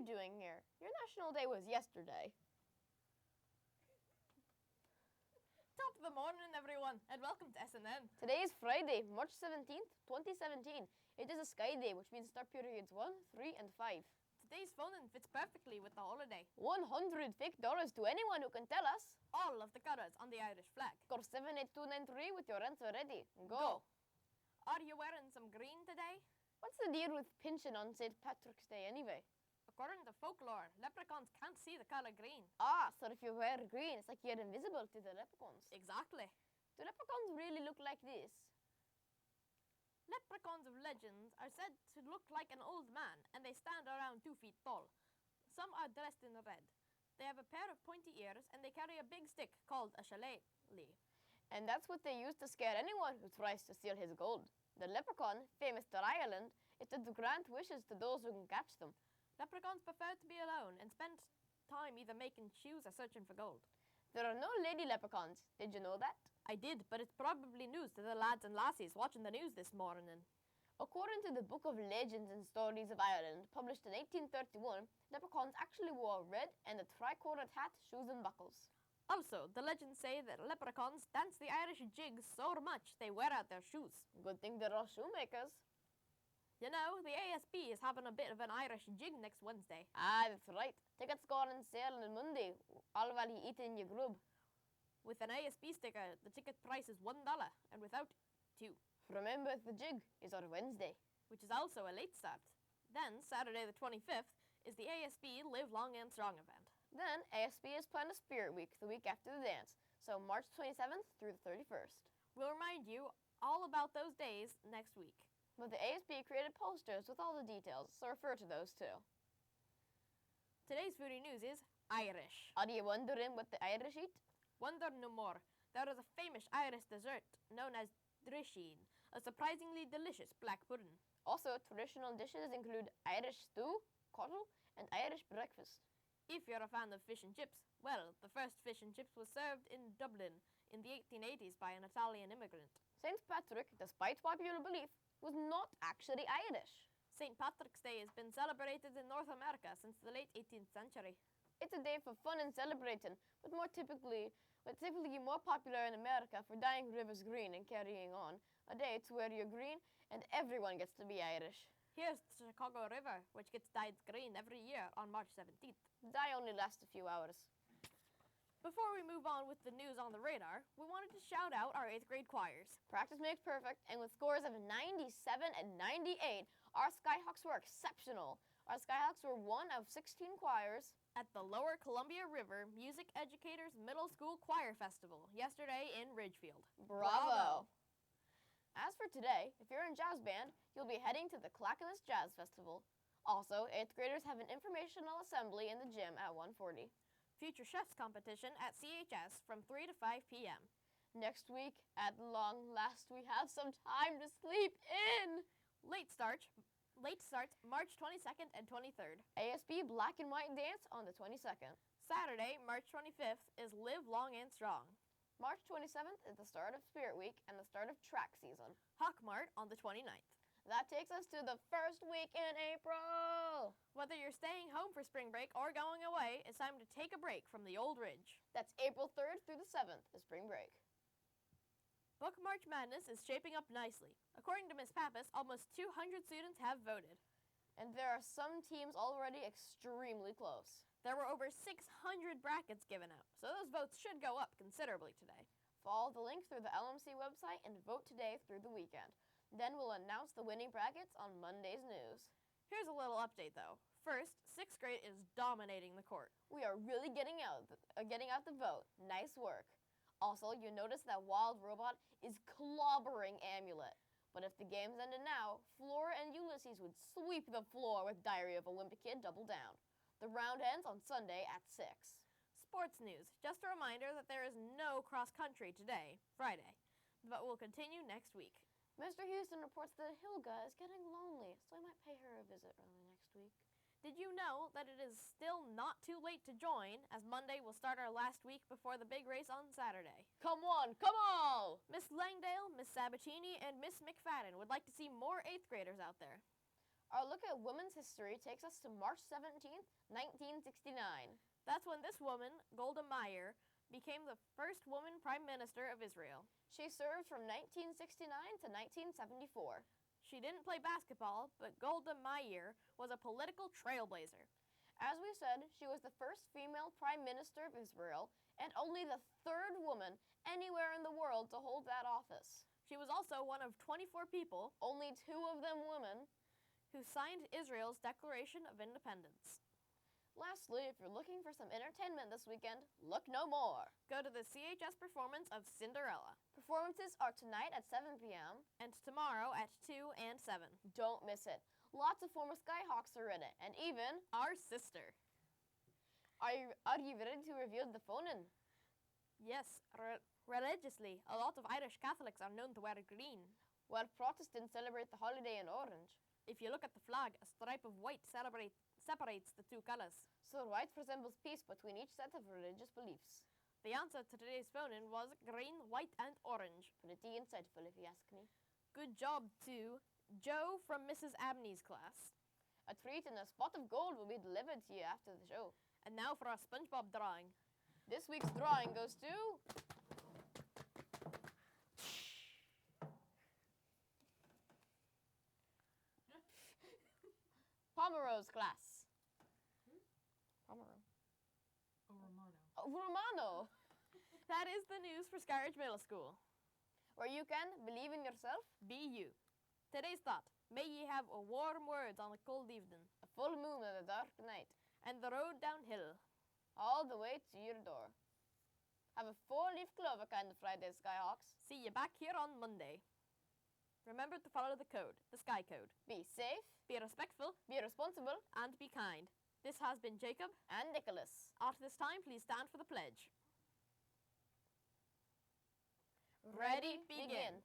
you doing here? Your National Day was yesterday. Top of the morning, everyone, and welcome to S.N.N. Today is Friday, March 17th, 2017. It is a sky day, which means start periods 1, 3, and 5. Today's phone-in fits perfectly with the holiday. 100 fake dollars to anyone who can tell us. All of the colours on the Irish flag. Call 78293 with your answer ready. Go. Are you wearing some green today? What's the deal with pinching on St. Patrick's Day anyway? According to folklore, leprechauns can't see the colour green. Ah, so if you wear green, it's like you're invisible to the leprechauns. Exactly. Do leprechauns really look like this? Leprechauns of legends are said to look like an old man, and they stand around 2 feet tall. Some are dressed in red. They have a pair of pointy ears, and they carry a big stick called a shillelagh. And that's what they use to scare anyone who tries to steal his gold. The leprechaun, famous to Ireland, is to grant wishes to those who can catch them. Leprechauns prefer to be alone and spend time either making shoes or searching for gold. There are no lady leprechauns. Did you know that? I did, but it's probably news to the lads and lassies watching the news this morning. According to the Book of Legends and Stories of Ireland, published in 1831, leprechauns actually wore a red and a tricolored hat, shoes and buckles. Also, the legends say that leprechauns dance the Irish jig so much they wear out their shoes. Good thing they're all shoemakers. You know, the ASB is having a bit of an Irish jig next Wednesday. Ah, that's right. Tickets go on sale on Monday, all while you eating your grub. With an ASB sticker, the ticket price is $1, and without, $2. Remember, the jig is on Wednesday, which is also a late start. Then, Saturday the 25th, is the ASB Live Long and Strong event. Then, ASB is planned a Spirit Week the week after the dance, so March 27th through the 31st. We'll remind you all about those days next week. But the ASB created posters with all the details, so refer to those too. Today's foodie news is Irish. Are you wondering what the Irish eat? Wonder no more. There is a famous Irish dessert known as drisheen, a surprisingly delicious black pudding. Also, traditional dishes include Irish stew, coddle, and Irish breakfast. If you're a fan of fish and chips, well, the first fish and chips was served in Dublin in the 1880s by an Italian immigrant. St. Patrick, despite popular belief, was not actually Irish. St. Patrick's Day has been celebrated in North America since the late 18th century. It's a day for fun and celebrating, but typically more popular in America for dyeing rivers green and carrying on. A day to wear your green, and everyone gets to be Irish. Here's the Chicago River, which gets dyed green every year on March 17th. The dye only lasts a few hours. Before we move on with the news on the radar, we wanted to shout out our 8th grade choirs. Practice makes perfect, and with scores of 97 and 98, our Skyhawks were exceptional. Our Skyhawks were one of 16 choirs at the Lower Columbia River Music Educators Middle School Choir Festival yesterday in Ridgefield. Bravo! As for today, if you're in jazz band, you'll be heading to the Clackamas Jazz Festival. Also, 8th graders have an informational assembly in the gym at 1:40. Future Chefs competition at CHS from 3 to 5 p.m. Next week, at long last, we have some time to sleep in. Late starts March 22nd and 23rd. ASB Black and White Dance on the 22nd. Saturday, March 25th is Live Long and Strong. March 27th is the start of Spirit Week and the start of track season. Hawk Mart on the 29th. That takes us to the first week in April. Whether you're staying home for spring break or going away, it's time to take a break from the Old Ridge. That's April 3rd through the 7th, is spring break. Book March Madness is shaping up nicely. According to Ms. Pappas, almost 200 students have voted. And there are some teams already extremely close. There were over 600 brackets given out, so those votes should go up considerably today. Follow the link through the LMC website and vote today through the weekend. Then we'll announce the winning brackets on Monday's news. Here's a little update though. First, 6th grade is dominating the court. We are really getting out the vote. Nice work. Also, you notice that Wild Robot is clobbering Amulet. But if the games ended now, Flora and Ulysses would sweep the floor with Diary of a Wimpy Kid Double Down. The round ends on Sunday at 6. Sports news. Just a reminder that there is no cross-country today, Friday, but will continue next week. Mr. Houston reports that Hilga is getting lonely, so I might pay her a visit early next week. Did you know that it is still not too late to join, as Monday will start our last week before the big race on Saturday? Come on! Miss Langdale, Miss Sabatini, and Miss McFadden would like to see more 8th graders out there. Our look at women's history takes us to March 17th, 1969. That's when this woman, Golda Meir, became the first woman prime minister of Israel. She served from 1969 to 1974. She didn't play basketball, but Golda Meir was a political trailblazer. As we said, she was the first female prime minister of Israel and only the third woman anywhere in the world to hold that office. She was also one of 24 people, only 2 of them women, who signed Israel's Declaration of Independence. Lastly, if you're looking for some entertainment this weekend, look no more. Go to the CHS performance of Cinderella. Performances are tonight at 7 p.m. and tomorrow at 2 and 7. Don't miss it. Lots of former Skyhawks are in it, and even our sister. Are you ready to reveal the phone-in? Yes, religiously, a lot of Irish Catholics are known to wear green, while Protestants celebrate the holiday in orange. If you look at the flag, a stripe of white separates the two colors. So white resembles peace between each set of religious beliefs. The answer to today's phone-in was green, white, and orange. Pretty insightful, if you ask me. Good job to Joe from Mrs. Abney's class. A treat and a spot of gold will be delivered to you after the show. And now for our SpongeBob drawing. This week's drawing goes to Pomeroy's class. Pomero. Romano. That is the news for Skyridge Middle School. Where you can believe in yourself. Be you. Today's thought. May ye have a warm words on a cold evening. A full moon and a dark night. And the road downhill. All the way to your door. Have a 4-leaf clover kind of Friday, Skyhawks. See you back here on Monday. Remember to follow the code, the Sky Code. Be safe. Be respectful. Be responsible. And be kind. This has been Jacob. And Nicholas. At this time, please stand for the pledge. Ready, begin.